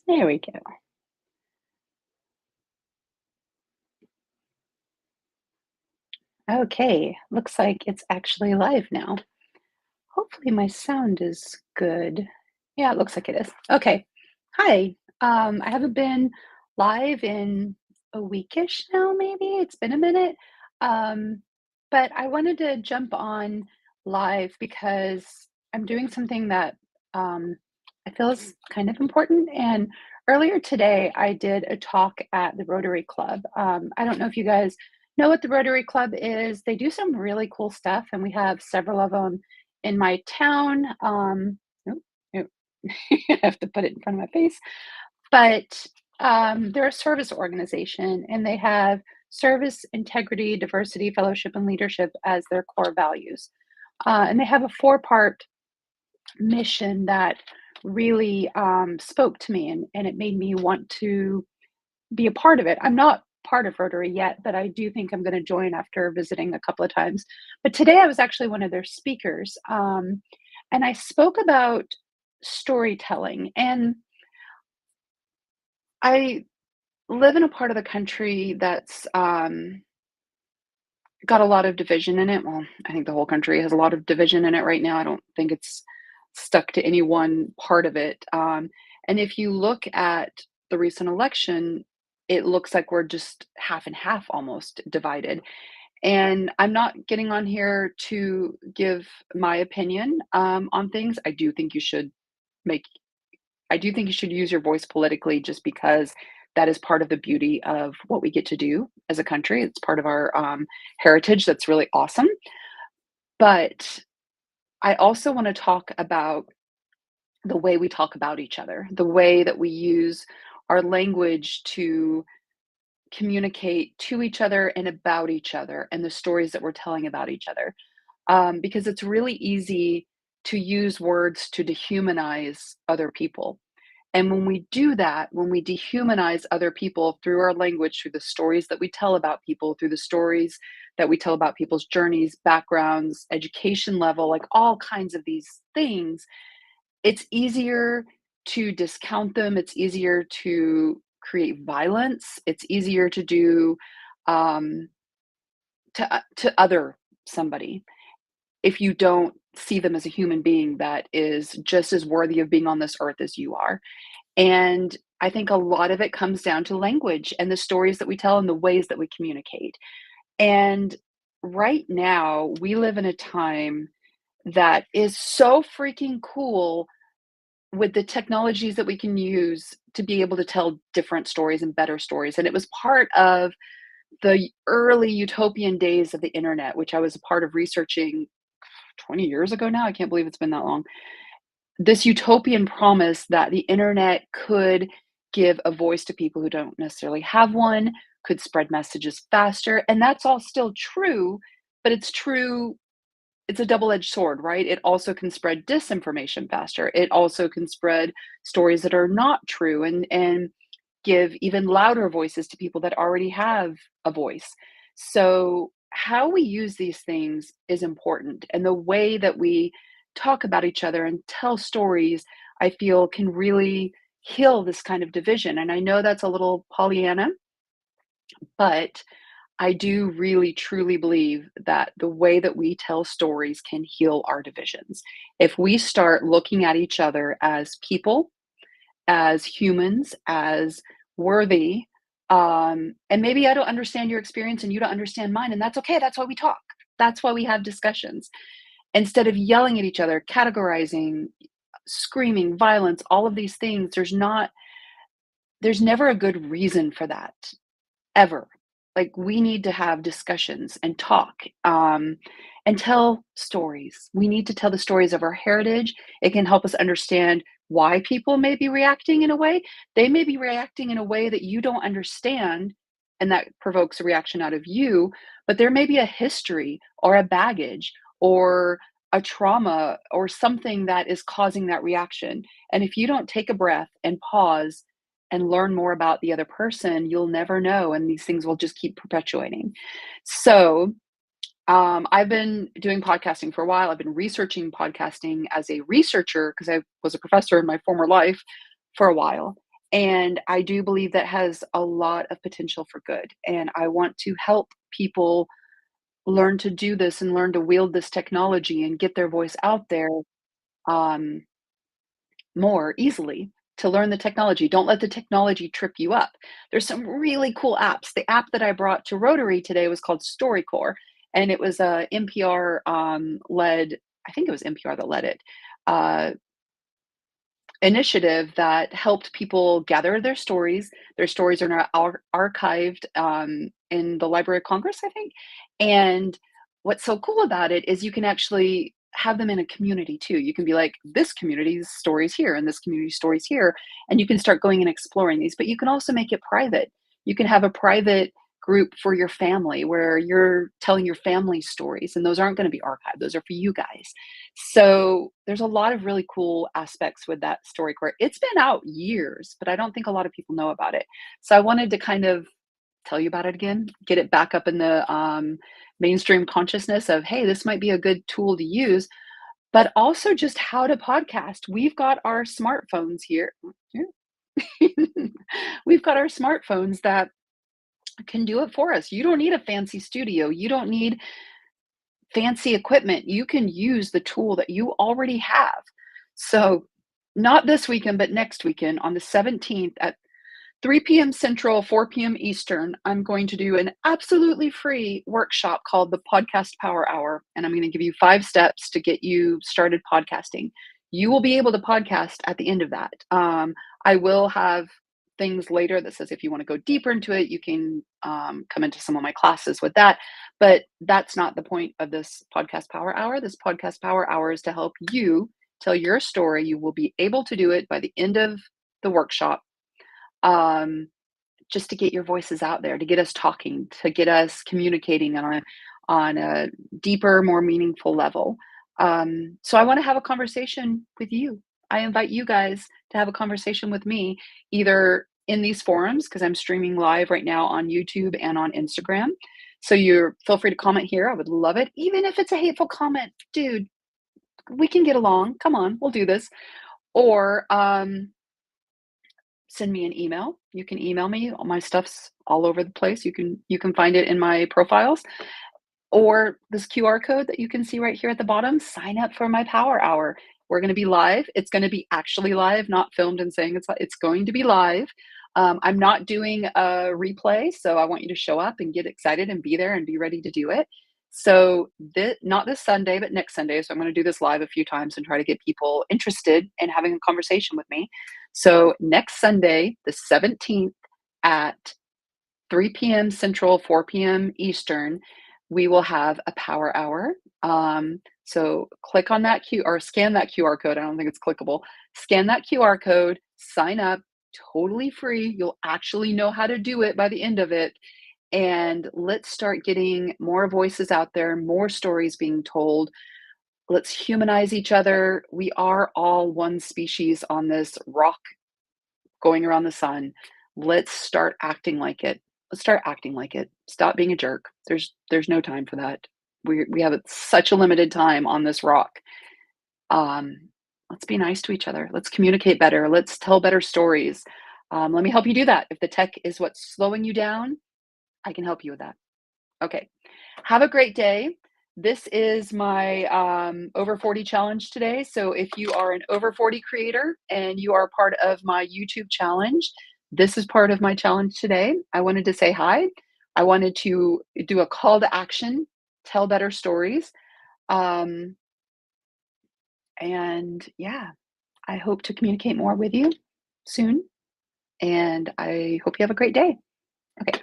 There we go. Okay, looks like it's actually live now. Hopefully my sound is good. Yeah, it looks like it is. Okay. Hi. I haven't been live in a weekish now, maybe. It's been a minute. Um, but I wanted to jump on live because I'm doing something that I feel is kind of important. And earlier today, I did a talk at the Rotary Club. I don't know if you guys know what the Rotary Club is. They do some really cool stuff, and we have several of them in my town. Oop, oop, I have to put it in front of my face. But they're a service organization and they have service, integrity, diversity, fellowship, and leadership as their core values. And they have a four-part mission that really spoke to me and it made me want to be a part of it. I'm not part of Rotary yet, but I do think I'm going to join after visiting a couple of times. But today I was actually one of their speakers, and I spoke about storytelling. And I live in a part of the country that's got a lot of division in it. Well, I think the whole country has a lot of division in it right now. I don't think it's stuck to any one part of it. And if you look at the recent election, it looks like we're just half and half almost divided. And I'm not getting on here to give my opinion on things. Make I do think you should use your voice politically just because that is part of the beauty of what we get to do as a country. It's part of our heritage that's really awesome. But I also want to talk about the way we talk about each other, the way that we use our language to communicate to each other and about each other and the stories that we're telling about each other. Because it's really easy to use words to dehumanize other people. And when we do that, when we dehumanize other people through our language, through the stories that we tell about people, through the stories that we tell about people's journeys, backgrounds, education level, like all kinds of these things, it's easier to discount them. It's easier to create violence. It's easier to do um, to other somebody if you don't see them as a human being that is just as worthy of being on this earth as you are. And I think a lot of it comes down to language and the stories that we tell and the ways that we communicate. And right now, we live in a time that is so freaking cool with the technologies that we can use to be able to tell different stories and better stories. And it was part of the early utopian days of the internet, which I was a part of researching 20 years ago now. I can't believe it's been that long. This utopian promise that the internet could give a voice to people who don't necessarily have one, could spread messages faster, and that's all still true, but it's a double-edged sword, right? It also can spread disinformation faster. It also can spread stories that are not true and give even louder voices to people that already have a voice. So, how we use these things is important, and the way that we talk about each other and tell stories, I feel can really heal this kind of division. And I know that's a little Pollyanna, but I do really truly believe that the way that we tell stories can heal our divisions. If we start looking at each other as people, as humans, as worthy, and maybe I don't understand your experience and you don't understand mine, and that's okay. That's why we talk. That's why we have discussions. Instead of yelling at each other, categorizing, screaming, violence, all of these things, there's never a good reason for that ever. Like, we need to have discussions and talk, and tell stories. We need to tell the stories of our heritage. It can help us understand why people may be reacting in a way. They may be reacting in a way that you don't understand, and that provokes a reaction out of you, but there may be a history or a baggage or a trauma or something that is causing that reaction. And if you don't take a breath and pause and learn more about the other person, you'll never know, and these things will just keep perpetuating. So, I've been doing podcasting for a while. I've been researching podcasting as a researcher because I was a professor in my former life for a while. And I do believe that has a lot of potential for good. And I want to help people learn to do this and learn to wield this technology and get their voice out there um, more easily to learn the technology. Don't let the technology trip you up. There's some really cool apps. The app that I brought to Rotary today was called StoryCorps, and it was a NPR led. I think it was NPR that led it. Uh, Initiative that helped people gather their stories. Their stories are now archived in the Library of Congress, I think. And what's so cool about it is you can actually have them in a community too. You can be like, this community's stories here and this community's stories here. And you can start going and exploring these, but you can also make it private. You can have a private group for your family where you're telling your family stories, and those aren't going to be archived. Those are for you guys. So there's a lot of really cool aspects with that StoryCorps. It's been out years, but I don't think a lot of people know about it. So I wanted to kind of tell you about it again, get it back up in the mainstream consciousness of, hey, this might be a good tool to use, but also just how to podcast. We've got our smartphones here. We've got our smartphones that can do it for us. You don't need a fancy studio. You don't need fancy equipment. You can use the tool that you already have. So, not this weekend, but next weekend on the 17th at 3 p.m. Central, 4 p.m. Eastern, I'm going to do an absolutely free workshop called the Podcast Power Hour. And I'm going to give you 5 steps to get you started podcasting. You will be able to podcast at the end of that. I will have things later that says if you want to go deeper into it, you can come into some of my classes with that. But that's not the point of this Podcast Power Hour. This Podcast Power Hour is to help you tell your story. You will be able to do it by the end of the workshop, um, just to get your voices out there, to get us talking, to get us communicating on a deeper, more meaningful level. So I want to have a conversation with you. I invite you guys to have a conversation with me, either in these forums, because I'm streaming live right now on YouTube and on Instagram. So you feel free to comment here. I would love it. Even if it's a hateful comment, dude, we can get along. Come on, we'll do this. Or send me an email. You can email me. All my stuff's all over the place. You can find it in my profiles, or this QR code that you can see right here at the bottom. Sign up for my power hour. We're going to be live. It's going to be actually live, not filmed and saying it's going to be live. I'm not doing a replay, so I want you to show up and get excited and be there and be ready to do it. So not this Sunday, but next Sunday. So I'm going to do this live a few times and try to get people interested in having a conversation with me. So next Sunday, the 17th at 3 p.m. Central, 4 p.m. Eastern, we will have a power hour. So click on that or scan that QR code. I don't think it's clickable. Scan that QR code, sign up, totally free. You'll actually know how to do it by the end of it. And let's start getting more voices out there, more stories being told. Let's humanize each other. We are all one species on this rock going around the sun. Let's start acting like it. Let's start acting like it. Stop being a jerk. There's no time for that. We have such a limited time on this rock. Um, let's be nice to each other. Let's communicate better. Let's tell better stories. Let me help you do that. If the tech is what's slowing you down, I can help you with that. Okay. Have a great day. This is my over 40 challenge today. So if you are an over 40 creator and you are part of my YouTube challenge, this is part of my challenge today. I wanted to say hi. I wanted to do a call to action, tell better stories. Um, and yeah, I hope to communicate more with you soon. And I hope you have a great day. Okay.